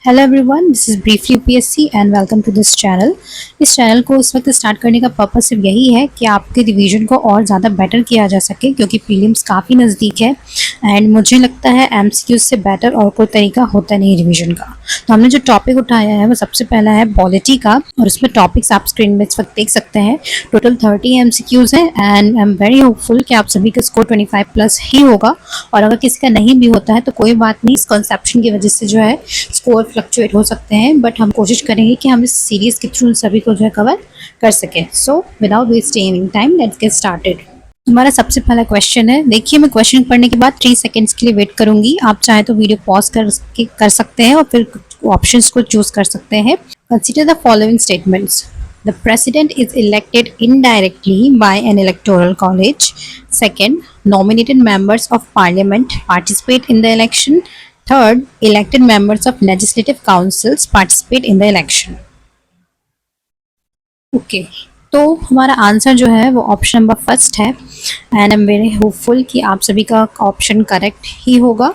Hello everyone, this is Briefly UPSC and welcome to this channel. इस चैनल को इस वक्त स्टार्ट करने का पर्पस सिर्फ यही है कि आपके रिवीजन को और ज़्यादा बेटर किया जा सके, क्योंकि प्रीलिम्स काफ़ी नज़दीक है एंड मुझे लगता है एमसीक्यूज से बेटर और कोई तरीका होता नहीं रिवीजन का। तो हमने जो टॉपिक उठाया है वो सबसे पहला है पॉलिटी का, और उसमें टॉपिक्स आप स्क्रीन में इस वक्त देख सकते हैं। टोटल 30 एमसीक्यूज हैं and I am very hopeful कि आप सभी का स्कोर 25 प्लस ही होगा, और अगर किसी का नहीं भी होता है तो कोई बात नहीं, इस कंसेप्शन की वजह से जो है स्कोर फ्लक्चुएट हो सकते हैं, बट हम कोशिश करेंगे कि हम इस सीरीज के थ्रू सभी को जो है कवर कर सकें। So without wasting any time, let's get started. हमारा सबसे पहला क्वेश्चन है, देखिए मैं क्वेश्चन पढ़ने के बाद 3 सेकंड्स के लिए वेट करूंगी। आप चाहे तो वीडियो पॉज कर सकते हैं और फिर ऑप्शंस को चूज कर सकते हैं। Consider the following statements. The president is elected indirectly by an electoral college. Second, nominated members of parliament participate in the election. Third, elected members of legislative councils participate in the election. Okay, तो हमारा answer जो है वो option number first है and I am very hopeful कि आप सभी का ऑप्शन करेक्ट ही होगा।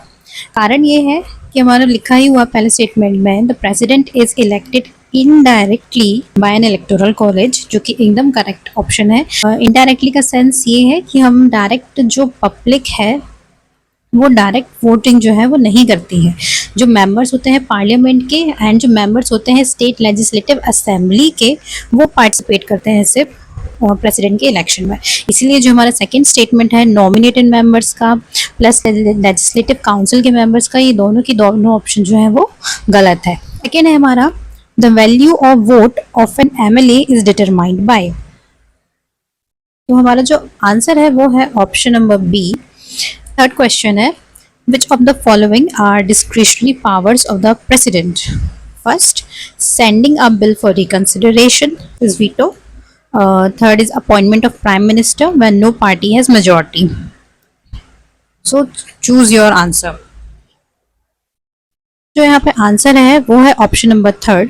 कारण ये है कि हमारा लिखा ही हुआ पहले स्टेटमेंट में, the president is elected indirectly bye N electoral college, जो कि एकदम करेक्ट ऑप्शन है। इनडायरेक्टली का सेंस ये है कि हम डायरेक्ट जो पब्लिक है वो डायरेक्ट वोटिंग जो है वो नहीं करती है। जो मेंबर्स होते हैं पार्लियामेंट के एंड जो मेंबर्स होते हैं स्टेट लेजिस्लेटिव असेंबली के, वो पार्टिसिपेट करते हैं सिर्फ प्रेसिडेंट के इलेक्शन में। इसीलिए जो हमारा सेकंड स्टेटमेंट है नॉमिनेटेड मेंबर्स का प्लस लेजिस्लेटिव काउंसिल के मेंबर्स का, ये दोनों की दोनों ऑप्शन जो है वो गलत है। सेकेंड है हमारा the value of vote of an MLA is determined by. तो हमारा जो आंसर है वो है option number B. Third question है, which of the following are discretionary powers of the president? First, sending a bill for reconsideration is veto. Third is appointment of prime minister when no party has majority. So choose your answer. जो यहाँ पे answer है वो है option number third,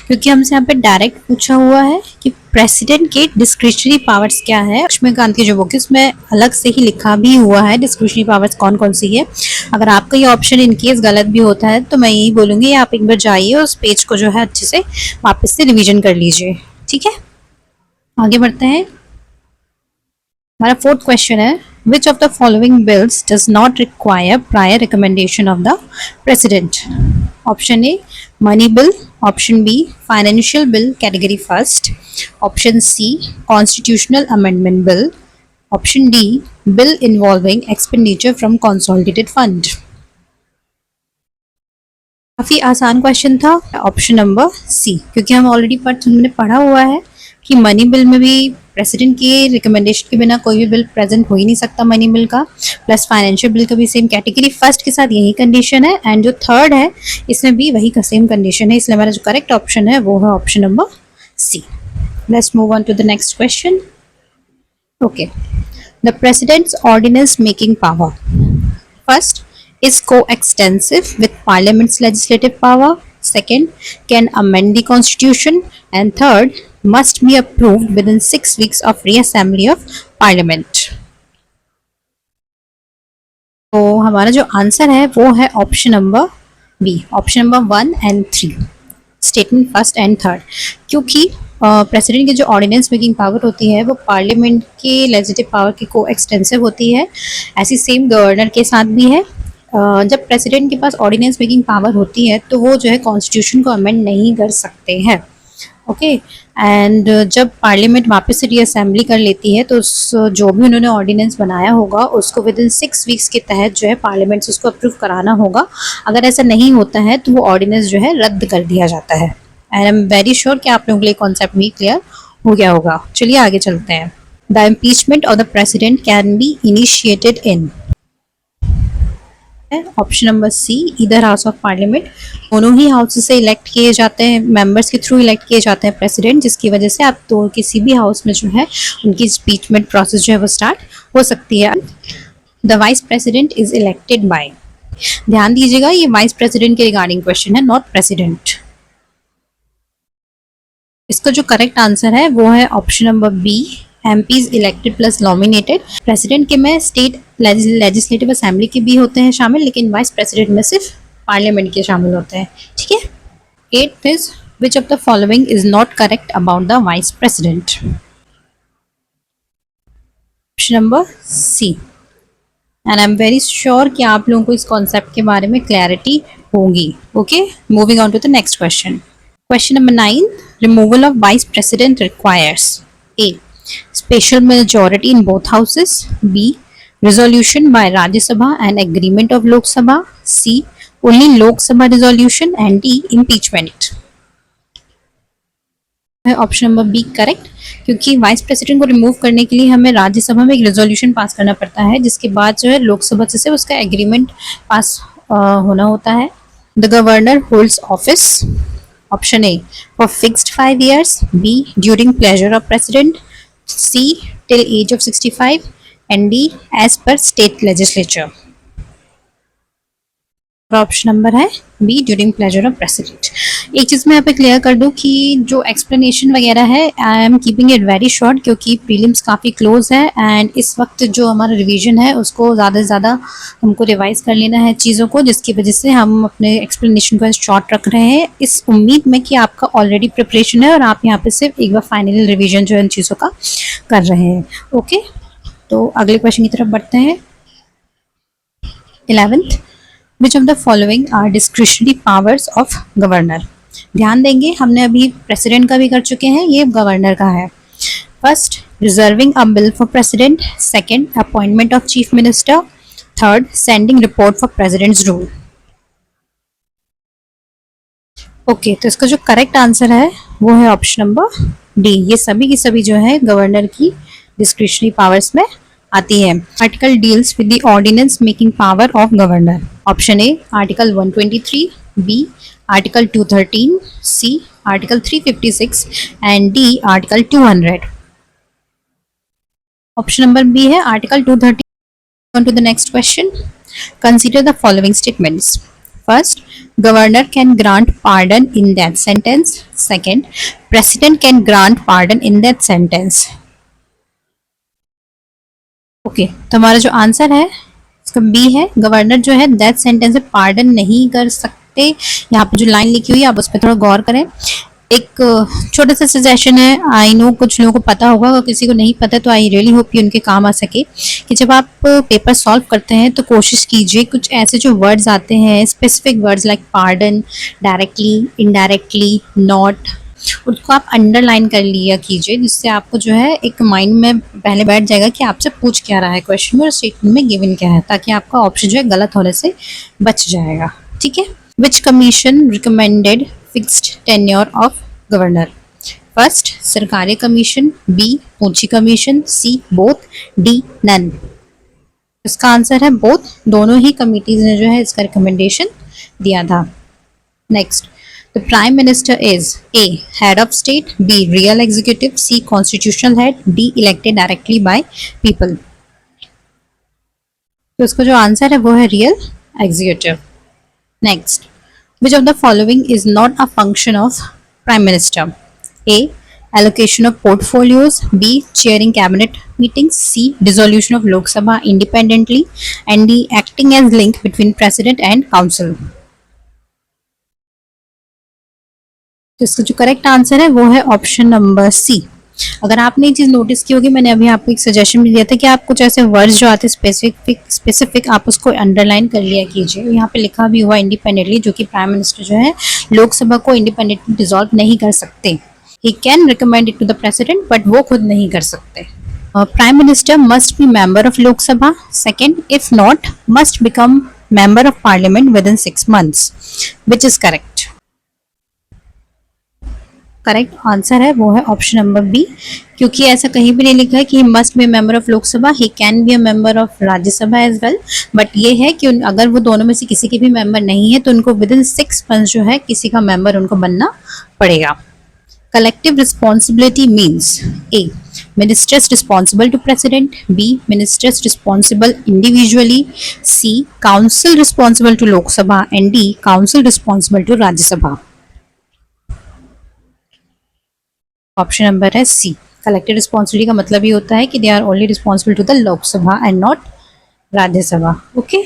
क्योंकि हमसे यहाँ पे डायरेक्ट पूछा हुआ है कि प्रेसिडेंट के डिस्क्रिशनरी पावर्स क्या है। लक्ष्मीकांत की जो बुक है उसमें अलग से ही लिखा भी हुआ है डिस्क्रिशनरी पावर्स कौन कौन सी है। अगर आपका ये ऑप्शन इनकेस गलत भी होता है तो मैं यही बोलूँगी आप एक बार जाइए उस पेज को जो है अच्छे से वापस से रिविजन कर लीजिए। ठीक है, आगे बढ़ते हैं। हमारा फोर्थ क्वेश्चन है, which of the following bills does not require prior recommendation of the president? Option A, money bill. Option B, financial bill category first. Option C, constitutional amendment bill. Option D, bill involving expenditure from consolidated fund. काफी आसान question था। Option number सी, क्योंकि हम already हमने पढ़ा हुआ है कि मनी बिल में भी प्रेसिडेंट की रिकमेंडेशन के बिना कोई भी बिल प्रेजेंट हो ही नहीं सकता मनी बिल का। प्लस फाइनेंशियल बिल का भी सेम कैटेगरी फर्स्ट के साथ यही कंडीशन है एंड जो थर्ड है इसमें भी वही का सेम कंडीशन है, इसलिए हमारा जो करेक्ट ऑप्शन है वो है option number C. Let's move on to the next question. Okay, the president's ordinance making power first is coextensive with parliament's legislative power. Second, can amend the constitution. And third, must be approved within 6 weeks of reassembly of parliament. तो हमारा जो answer है वो है option number B, option number 1 and 3, statement first and third. क्योंकि president की जो ordinance making power होती है वो पार्लियामेंट के लेजिस्लेटिव पावर की को एक्सटेंसिव होती है, ऐसी सेम गवर्नर के साथ भी है। जब प्रेसिडेंट के पास ऑर्डिनेंस मेकिंग पावर होती है तो वो जो है कॉन्स्टिट्यूशन को अमेंड नहीं कर सकते हैं। ओके, एंड जब पार्लियामेंट वापस से रीअसेंबली कर लेती है तो जो भी उन्होंने ऑर्डिनेंस बनाया होगा उसको विद इन 6 वीक्स के तहत जो है पार्लियामेंट से उसको अप्रूव कराना होगा। अगर ऐसा नहीं होता है तो वो ऑर्डिनेंस जो है रद्द कर दिया जाता है। And I am very sure कि आप लोगों के लिए कॉन्सेप्ट भी क्लियर हो गया होगा। चलिए आगे चलते हैं। The impeachment of the president can be initiated in. Option number C, इधर हाउस ऑफ पार्लियामेंट, दोनों ही हाउस से इलेक्ट किए जाते हैं, मेंबर्स के थ्रू इलेक्ट किए जाते हैं प्रेसिडेंट, जिसकी वजह से आप तो किसी भी हाउस में जो है उनकी इम्पीचमेंट प्रोसेस जो है वो स्टार्ट हो सकती है। The vice president is elected by, ध्यान दीजिएगा ये वाइस प्रेसिडेंट के रिगार्डिंग क्वेश्चन है, नॉट प्रेसिडेंट। इसका जो करेक्ट आंसर है वो है option number B, MPs elected plus nominated. President के में स्टेट लेजिस्लेटिव असेंबली के भी होते हैं शामिल, लेकिन वाइस प्रेसिडेंट में सिर्फ पार्लियामेंट के शामिल होते हैं। ठीक है, Eighth is, which of the following is not correct about the vice president? Option number C. And I am very sure कि आप लोगों को इस कॉन्सेप्ट के बारे में क्लैरिटी होगी. Okay, moving on to the next question. Question number 9. Removal of vice president requires A. Special majority in both houses. B. Resolution by Rajya Sabha and agreement of Lok Sabha. C. Only Lok Sabha resolution. And D. Impeachment. Option number B correct, क्योंकि vice president को remove करने के लिए हमें राज्यसभा में एक resolution pass करना पड़ता है, जिसके बाद जो है लोकसभा से उसका एग्रीमेंट पास होना होता है. The governor holds office. Option A for fixed 5 years. B during pleasure of president. C till age of 65. And D as per state legislature. Option number है B during pleasure of president. एक चीज़ मैं यहाँ पे clear कर दूँ कि जो एक्सप्लेनेशन वगैरह है I am keeping it very short, क्योंकि प्रीलिम्स काफ़ी क्लोज है एंड इस वक्त जो हमारा रिवीजन है उसको ज़्यादा से ज़्यादा हमको रिवाइज कर लेना है चीज़ों को, जिसकी वजह से हम अपने एक्सप्लेनेशन को शॉर्ट रख रहे हैं, इस उम्मीद में कि आपका ऑलरेडी प्रिपरेशन है और आप यहाँ पे सिर्फ एक बार फाइनल रिविजन जो है इन चीज़ों का कर रहे हैं. ओके, तो अगले क्वेश्चन की तरफ बढ़ते हैं. 11th. Which of the following are discretionary powers of governor? ध्यान देंगे, हमने अभी प्रेसिडेंट का भी कर चुके हैं, ये गवर्नर का है. First, reserving a bill for president. Second, appointment of chief minister. Third, sending report for presidents rule. Okay, तो इसका जो करेक्ट आंसर है वो है ऑप्शन नंबर डी. ये सभी की सभी जो है गवर्नर की डिस्क्रिशनरी पावर्स में आती है. Article deals with the ordinance making power of governor. Option A article 123. B article 213. C article 356. And D article 200. Option number B है article 213. On to the next question. Consider the following statements. First, governor can grant pardon in death sentence. Second, president can grant pardon in death sentence. Okay, तो हमारा जो answer है इसका B है. Governor जो है death sentence से pardon नहीं कर सकते. यहाँ पे जो लाइन लिखी हुई है आप उस पर थोड़ा गौर करें. एक छोटा सा सजेशन है, आई नो कुछ लोगों को पता होगा, अगर किसी को नहीं पता तो आई रियली होप कि उनके काम आ सके, कि जब आप पेपर सॉल्व करते हैं तो कोशिश कीजिए कुछ ऐसे जो वर्ड्स आते हैं specific words like pardon, directly, indirectly, not, उसको आप अंडरलाइन कर लिया कीजिए, जिससे आपको जो है एक माइंड में पहले बैठ जाएगा कि आपसे पूछ क्या रहा है क्वेश्चन में और स्टेटमेंट में गिवन क्या है, ताकि आपका ऑप्शन जो है गलत होने से बच जाएगा. ठीक है. Which commission recommended fixed tenure of governor? First, Sarkaria commission. B Punchhi commission. C both. D none. इसका आंसर है बोथ. दोनों ही कमिटीज ने जो है इसका रिकमेंडेशन दिया था. Next, the prime minister is A head of state, B real executive, C constitutional head, D elected directly by people. तो इसका जो आंसर है वो है real executive. Next, which of the following is not a function of prime minister? A allocation of portfolios, B chairing cabinet meetings, C dissolution of Lok Sabha independently, and D acting as link between president and council. तो इसका जो correct answer है वो है option number सी. अगर आपने एक चीज नोटिस की होगी, मैंने अभी आपको एक सजेशन भी दिया था कि आप कुछ ऐसे वर्ड्स जो आते हैं स्पेसिफिक आप उसको अंडरलाइन कर लिया कीजिए. यहाँ पे लिखा भी हुआ इंडिपेंडेंटली, जो कि प्राइम मिनिस्टर जो है लोकसभा को इंडिपेंडेंटली डिसॉल्व नहीं कर सकते. He can recommend it to the president, but वो खुद नहीं कर सकते. Prime minister must be member of Lok Sabha. Second, if not must become member of parliament within 6 months. Which is correct? Correct answer है वो है ऑप्शन नंबर बी, क्योंकि ऐसा कहीं भी नहीं लिखा है कि he must be member of Lok Sabha. He can be a member of Rajya Sabha as well, but ये है कि अगर वो दोनों में से किसी के भी मेंबर नहीं है तो उनको विद इन 6 months जो है किसी का मेंबर उनको बनना पड़ेगा. Collective responsibility means A ministers responsible to president. B ministers responsible individually. C council responsible to Lok Sabha. And D council responsible to Rajya Sabha. Option number है सी. कलेक्टिव रिस्पॉन्सिबिलिटी का मतलब ये होता है कि they are only responsible to the Lok Sabha and not Rajya Sabha. Okay,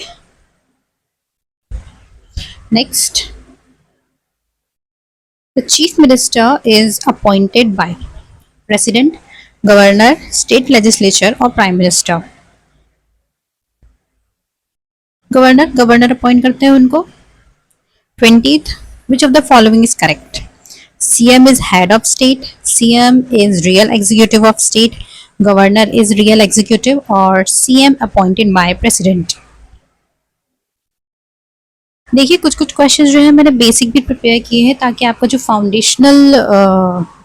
next, The chief minister is appointed by president, governor, state legislature or prime minister. Governor appoint करते हैं उनको. 20th, which of the following is correct? CM is head of state, CM is real executive of state, governor is real executive और CM appointed by president. देखिए कुछ कुछ questions जो है मैंने बेसिक भी प्रिपेयर किए हैं ताकि आपका जो फाउंडेशनल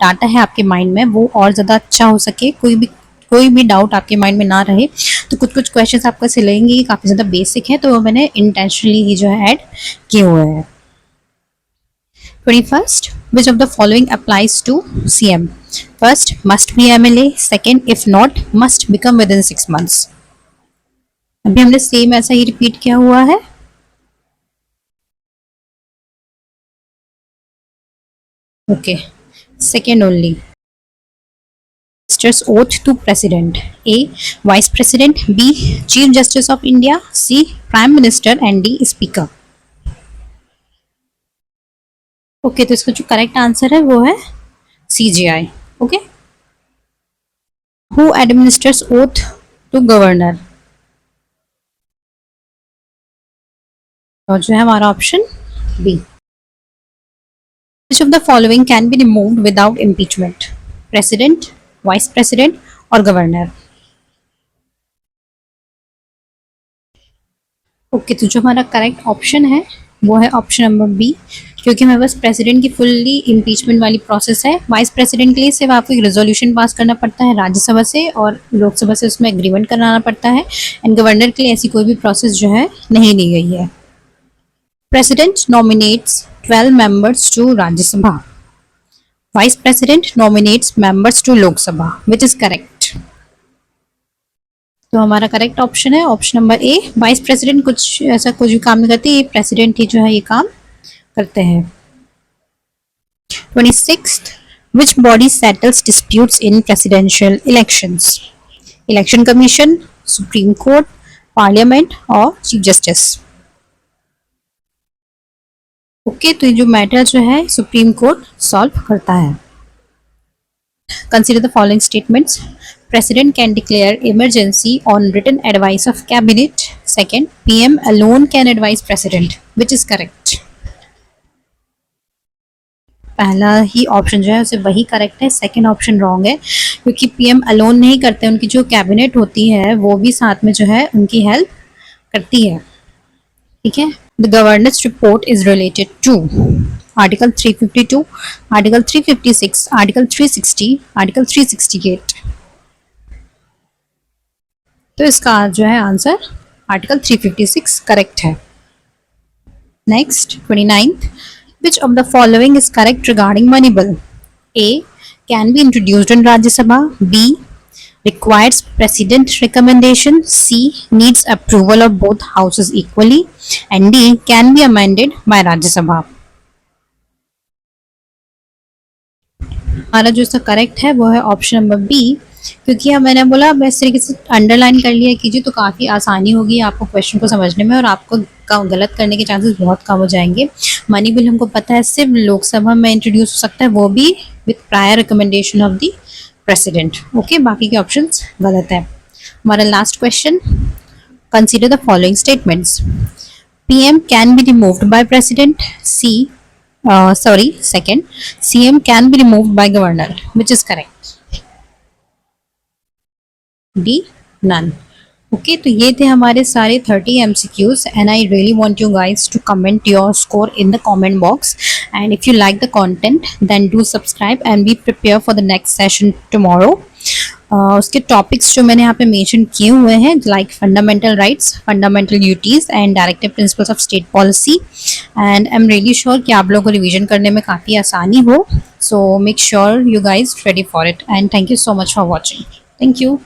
डाटा है आपके माइंड में वो और ज़्यादा अच्छा हो सके, कोई भी डाउट आपके माइंड में ना रहे. तो कुछ कुछ क्वेश्चंस आपका सिलेंगे काफ़ी ज़्यादा बेसिक है तो मैंने इंटेंशनली ही जो है ऐड किए हुए हैं. 21st, which of the following applies to CM? First, must be MLA. Second, if not, must become within 6 months. अभी हमने सेम ऐसा ही रिपीट किया हुआ है. Okay, second only. Minister's oath to President. A, Vice President. B, Chief Justice of India. C, Prime Minister. And D, Speaker. Okay तो इसका जो correct answer है वो है CGI. Okay, who administers oath to governor. और जो है हमारा option B. Which of the following can be removed without impeachment? President, Vice President और Governor. ओके तो जो हमारा करेक्ट ऑप्शन है वो है ऑप्शन नंबर बी, क्योंकि हमारे पास प्रेसिडेंट की फुल्ली इम्पीचमेंट वाली प्रोसेस है. वाइस प्रेसिडेंट के लिए सिर्फ आपको एक रेजोल्यूशन पास करना पड़ता है राज्यसभा से और लोकसभा से उसमें एग्रीमेंट कराना पड़ता है. एंड गवर्नर के लिए ऐसी कोई भी प्रोसेस जो है नहीं ली गई है. President nominates 12 members to Rajya Sabha. Vice President nominates members to Lok Sabha. Which is correct? तो हमारा करेक्ट ऑप्शन है option number A. Vice president कुछ ऐसा कुछ भी काम नहीं करती, ये प्रेसिडेंट ही जो है ये काम करते हैं. 26th, which body settles disputes in presidential elections? Election Commission, Supreme Court, Parliament और Chief Justice. ओके तो ये जो मैटर जो है सुप्रीम कोर्ट सॉल्व करता है. Consider the following statements. President can declare emergency on written advice of cabinet. Second, PM alone can advise president. Which is correct? पहला ही ऑप्शन जो है उसे वही करेक्ट है, सेकंड ऑप्शन रॉन्ग है क्योंकि पीएम अलोन नहीं करते, उनकी जो कैबिनेट होती है वो भी साथ में जो है उनकी हेल्प करती है. ठीक है. The governor's report is related to Article 352, Article 356, Article 360, Article 368. तो इसका जो है आंसर आर्टिकल 356 करेक्ट है. Next 29th, which of the following is correct regarding money bill? A, can be introduced in Rajya Sabha. B, requires president recommendation. C, needs approval of both houses equally. And D, can be amended by Rajya Sabha. हमारा जो इसका correct है वो है option number B, क्योंकि अब मैंने बोला अब इस तरीके से अंडरलाइन कर लिया कीजिए तो काफ़ी आसानी होगी आपको क्वेश्चन को समझने में और आपको गलत करने के चांसेस बहुत कम हो जाएंगे. मनी बिल हमको पता है सिर्फ लोकसभा में इंट्रोड्यूस हो सकता है, वो भी with prior recommendation of the president. Okay, बाकी के ऑप्शंस गलत है. हमारा last question. Consider the following statements. PM can be removed by president. Second, CM can be removed by governor. Which is correct? D, none. Okay, तो ये थे हमारे सारे 30 MCQs and I really want you guys to comment your score in the comment box. And if you like the content, then do subscribe and be prepared for the next session tomorrow. उसके topics जो मैंने यहाँ पे mention किए हुए हैं like fundamental rights, fundamental duties and directive principles of state policy. And I am really sure कि आप लोगों को रिवीजन करने में काफ़ी आसानी हो. So make sure you guys ready for it and thank you so much for watching. Thank you.